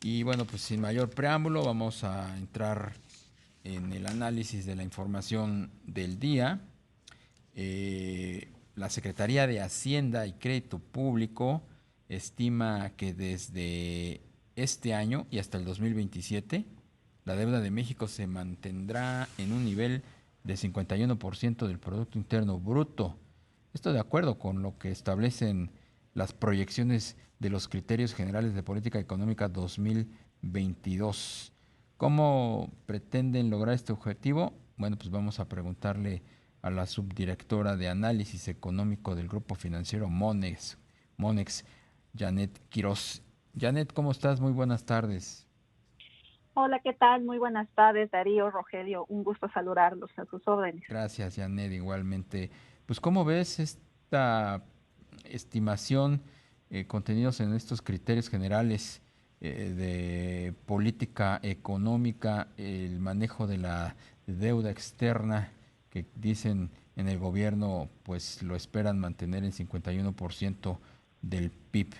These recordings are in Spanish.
Y bueno, pues sin mayor preámbulo vamos a entrar en el análisis de la información del día. La Secretaría de Hacienda y Crédito Público estima que desde este año y hasta el 2027 la deuda de México se mantendrá en un nivel de 51% del Producto Interno Bruto. Esto de acuerdo con lo que establecen las proyecciones de los criterios generales de política económica 2022. ¿Cómo pretenden lograr este objetivo? Bueno, pues vamos a preguntarle a la subdirectora de análisis económico del grupo financiero Monex, Janet Quiroz. Janet, ¿cómo estás? Muy buenas tardes. Hola, ¿qué tal? Muy buenas tardes, Darío, Rogelio. Un gusto saludarlos a sus órdenes. Gracias, Janet, igualmente. Pues, ¿cómo ves esta estimación contenidos en estos criterios generales de política económica, el manejo de la deuda externa que dicen en el gobierno, pues lo esperan mantener en 51% del PIB?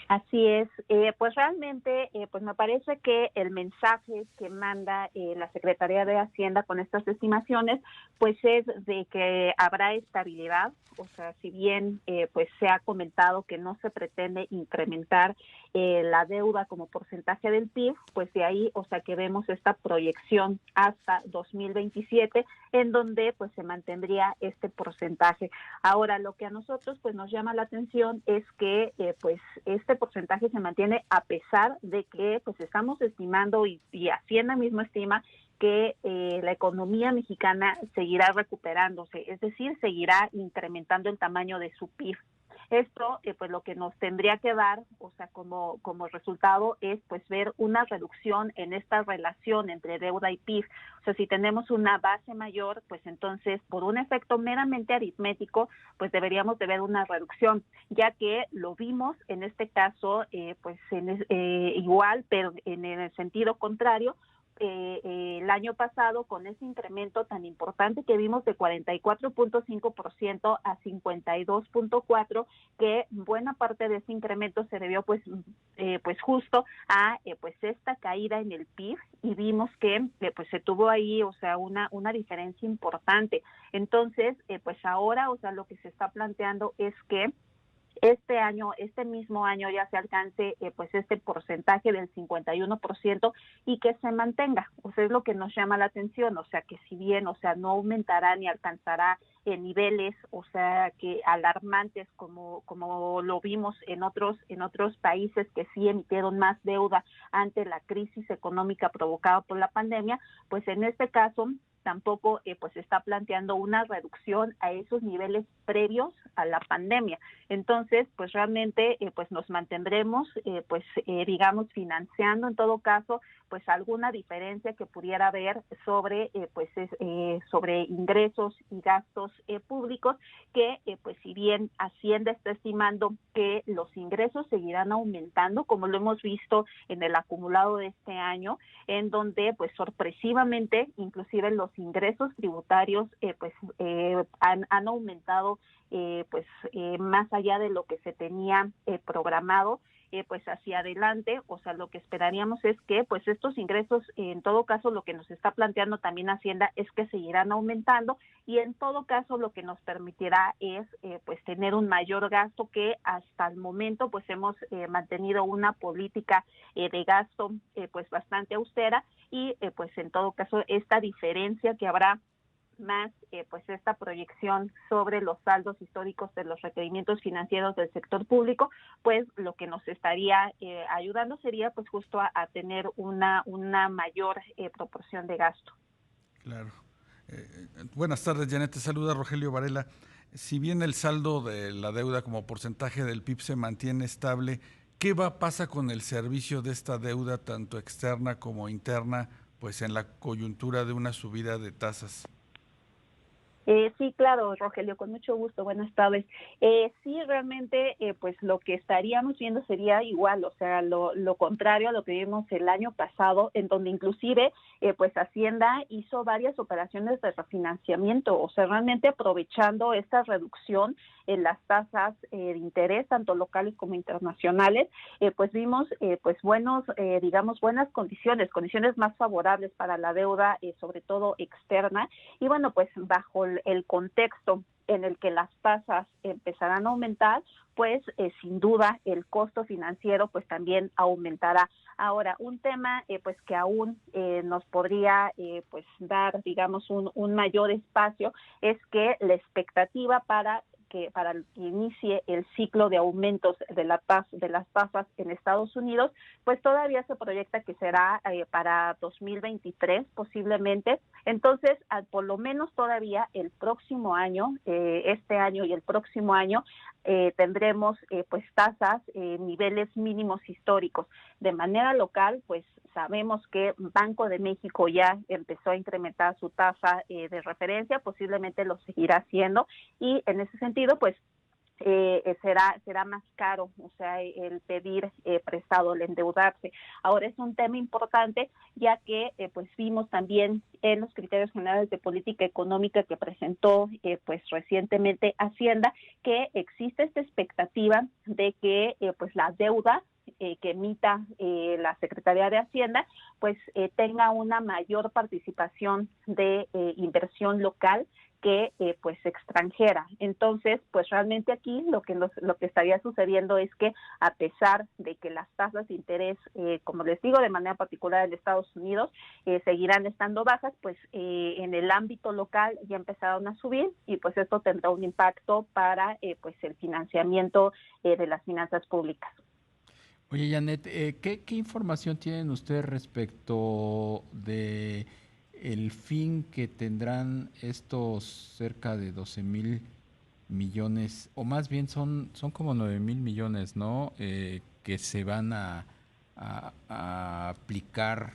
Así es, pues realmente, pues me parece que el mensaje que manda la Secretaría de Hacienda con estas estimaciones, pues es de que habrá estabilidad, o sea, si bien pues se ha comentado que no se pretende incrementar la deuda como porcentaje del PIB, pues de ahí, o sea, que vemos esta proyección hasta 2027, en donde pues se mantendría este porcentaje. Ahora, lo que a nosotros pues nos llama la atención es que pues este porcentaje se mantiene a pesar de que pues estamos estimando y Hacienda mismo estima que la economía mexicana seguirá recuperándose, es decir, seguirá incrementando el tamaño de su PIB. Esto, pues lo que nos tendría que dar, o sea, como resultado es pues ver una reducción en esta relación entre deuda y PIB. O sea, si tenemos una base mayor, pues entonces por un efecto meramente aritmético, pues deberíamos de ver una reducción, ya que lo vimos en este caso, pues igual, pero en el sentido contrario, el año pasado con ese incremento tan importante que vimos de 44.5% a 52.4%, que buena parte de ese incremento se debió pues justo a pues esta caída en el PIB, y vimos que pues se tuvo ahí, o sea, una diferencia importante. Entonces, pues ahora, o sea, lo que se está planteando es que este año, este mismo año ya se alcance pues este porcentaje del 51% y que se mantenga. O sea, es lo que nos llama la atención, o sea, que si bien, o sea, no aumentará ni alcanzará niveles, o sea, que alarmantes como lo vimos en otros países que sí emitieron más deuda ante la crisis económica provocada por la pandemia, pues en este caso tampoco pues está planteando una reducción a esos niveles previos a la pandemia. Entonces, pues realmente pues nos mantendremos digamos financiando en todo caso pues alguna diferencia que pudiera haber sobre sobre ingresos y gastos públicos, que pues si bien Hacienda está estimando que los ingresos seguirán aumentando, como lo hemos visto en el acumulado de este año, en donde pues sorpresivamente inclusive los ingresos tributarios han aumentado más allá de lo que se tenía programado, pues hacia adelante. O sea, lo que esperaríamos es que pues estos ingresos, en todo caso, lo que nos está planteando también Hacienda es que seguirán aumentando, y en todo caso lo que nos permitirá es pues tener un mayor gasto, que hasta el momento pues hemos mantenido una política de gasto pues bastante austera, y pues en todo caso esta diferencia que habrá más pues esta proyección sobre los saldos históricos de los requerimientos financieros del sector público, pues lo que nos estaría ayudando sería pues justo a tener una mayor proporción de gasto. Claro. Buenas tardes, Janet. Te saluda Rogelio Varela. Si bien el saldo de la deuda como porcentaje del PIB se mantiene estable, pasa con el servicio de esta deuda, tanto externa como interna, pues en la coyuntura de una subida de tasas? Sí, claro, Rogelio, con mucho gusto. Buenas tardes. Sí, realmente, pues lo que estaríamos viendo sería igual, o sea, lo contrario a lo que vimos el año pasado, en donde inclusive, pues Hacienda hizo varias operaciones de refinanciamiento, o sea, realmente aprovechando esta reducción en las tasas de interés, tanto locales como internacionales, pues vimos pues buenas condiciones más favorables para la deuda, sobre todo externa, y bueno, pues bajo el contexto en el que las tasas empezarán a aumentar, pues sin duda el costo financiero pues también aumentará. Ahora, un tema pues que aún nos podría pues dar, digamos, un mayor espacio es que la expectativa para que inicie el ciclo de aumentos de las tasas en Estados Unidos, pues todavía se proyecta que será para 2023 posiblemente. Entonces, por lo menos todavía el próximo año, este año y el próximo año, tendremos pues tasas, niveles mínimos históricos. De manera local, pues sabemos que Banco de México ya empezó a incrementar su tasa de referencia, posiblemente lo seguirá haciendo, y en ese sentido, pues será más caro, o sea, el pedir prestado, el endeudarse. Ahora es un tema importante, ya que pues vimos también en los criterios generales de política económica que presentó pues recientemente Hacienda, que existe esta expectativa de que pues la deuda que emita la Secretaría de Hacienda, pues tenga una mayor participación de inversión local que pues extranjera. Entonces, pues realmente aquí lo que estaría sucediendo es que, a pesar de que las tasas de interés, como les digo, de manera particular en Estados Unidos, seguirán estando bajas, pues en el ámbito local ya empezaron a subir, y pues esto tendrá un impacto para pues el financiamiento de las finanzas públicas. Oye, Janet, ¿qué información tienen ustedes respecto de el fin que tendrán estos cerca de 12,000 millones, o más bien son como 9,000 millones, ¿no? Que se van a aplicar,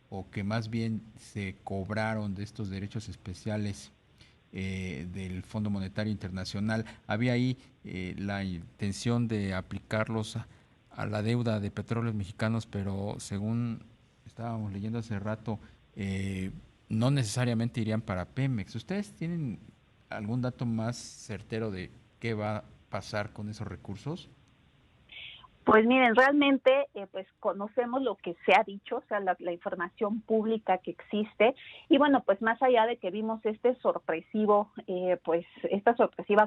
o que más bien se cobraron de estos derechos especiales del Fondo Monetario Internacional. Había ahí la intención de aplicarlos a la deuda de Petróleos Mexicanos, pero según estábamos leyendo hace rato, no necesariamente irían para Pemex. ¿Ustedes tienen algún dato más certero de qué va a pasar con esos recursos? Pues miren, realmente pues conocemos lo que se ha dicho, o sea, la información pública que existe, y bueno, pues más allá de que vimos esta sorpresiva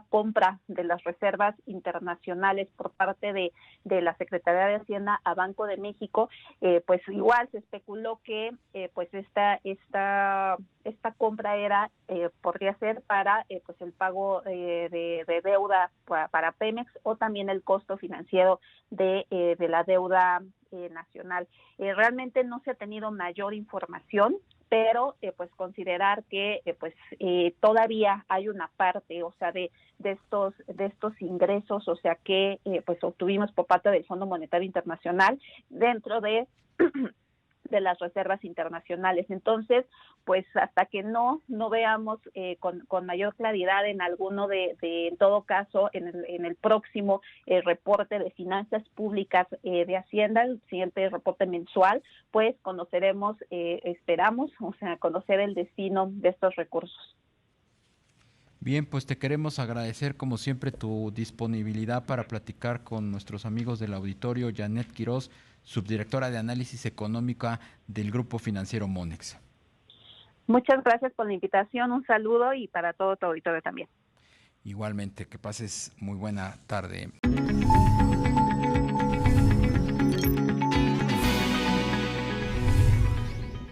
compra de las reservas internacionales por parte de la Secretaría de Hacienda a Banco de México, pues igual se especuló que pues esta compra podría ser para pues el pago de deuda para Pemex, o también el costo financiero de la deuda nacional. Realmente no se ha tenido mayor información, pero pues considerar que todavía hay una parte, o sea, de estos ingresos, o sea, que pues obtuvimos por parte del Fondo Monetario Internacional dentro de de las reservas internacionales. Entonces, pues hasta que no veamos con mayor claridad en alguno en todo caso, en el próximo reporte de finanzas públicas de Hacienda, el siguiente reporte mensual, pues conoceremos, esperamos, o sea, conocer el destino de estos recursos. Bien, pues te queremos agradecer como siempre tu disponibilidad para platicar con nuestros amigos del auditorio. Janet Quiroz, subdirectora de Análisis Económica del Grupo Financiero Monex. Muchas gracias por la invitación, un saludo, y para todo tu auditorio también. Igualmente, que pases muy buena tarde.